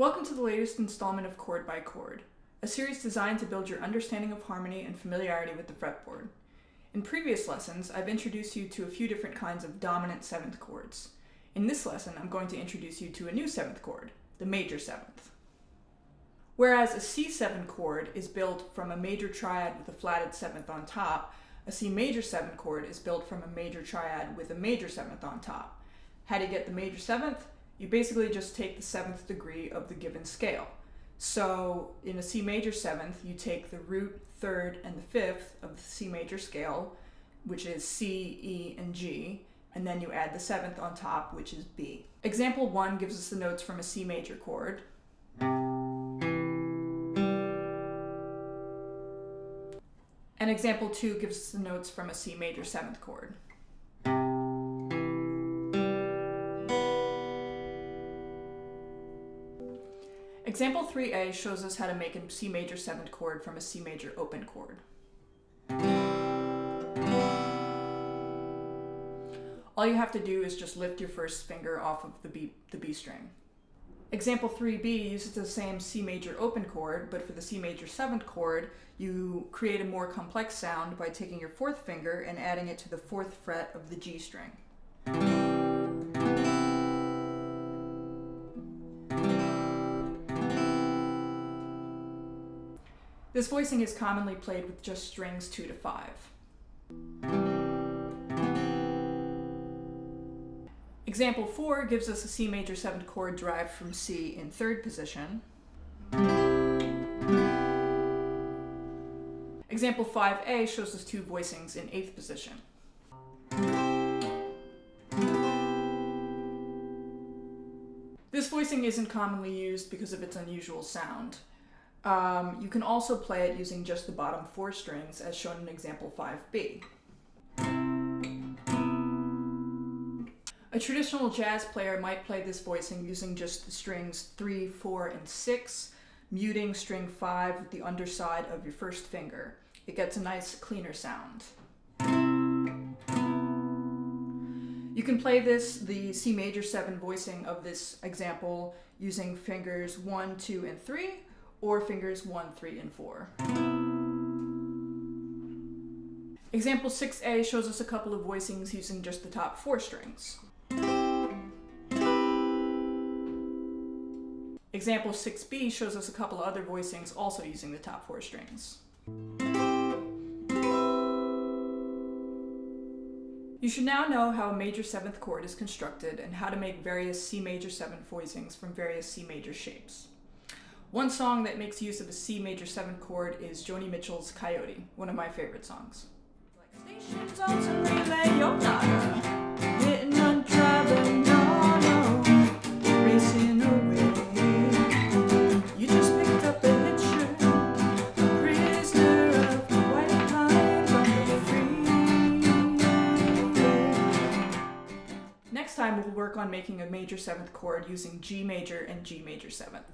Welcome to the latest installment of Chord by Chord, a series designed to build your understanding of harmony and familiarity with the fretboard. In previous lessons, I've introduced you to a few different kinds of dominant seventh chords. In this lesson, I'm going to introduce you to a new seventh chord, the major seventh. Whereas a C7 chord is built from a major triad with a flatted seventh on top, a C major 7 chord is built from a major triad with a major seventh on top. How do you get the major seventh? You basically just take the seventh degree of the given scale. So in a C major seventh, you take the root, third, and the fifth of the C major scale, which is C, E, and G, and then you add the seventh on top, which is B. Example 1 gives us the notes from a C major chord. And example 2 gives us the notes from a C major 7th chord. Example 3a shows us how to make a C major 7th chord from a C major open chord. All you have to do is just lift your first finger off of the B string. Example 3b uses the same C major open chord, but for the C major 7th chord, you create a more complex sound by taking your fourth finger and adding it to the fourth fret of the G string. This voicing is commonly played with just strings 2 to 5. Example 4 gives us a C major 7th chord derived from C in 3rd position. Example 5a shows us 2 voicings in 8th position. This voicing isn't commonly used because of its unusual sound. You can also play it using just the bottom 4 strings, as shown in example 5b. A traditional jazz player might play this voicing using just the strings 3, 4, and 6, muting string 5 with the underside of your first finger. It gets a nice, cleaner sound. You can play the C major 7 voicing of this example using fingers 1, 2, and 3, or fingers 1, 3, and 4. Example 6a shows us a couple of voicings using just the top 4 strings. Example 6b shows us a couple of other voicings also using the top 4 strings. You should now know how a major 7th chord is constructed and how to make various C major 7 voicings from various C major shapes. One song that makes use of a C major 7 chord is Joni Mitchell's Coyote, one of my favorite songs. Stations on some relay, you're not hitting on driving, no, racing away. You just picked up a hitcher, a prisoner of the white line from the freeway. Next time we'll work on making a major 7th chord using G major and G major 7th.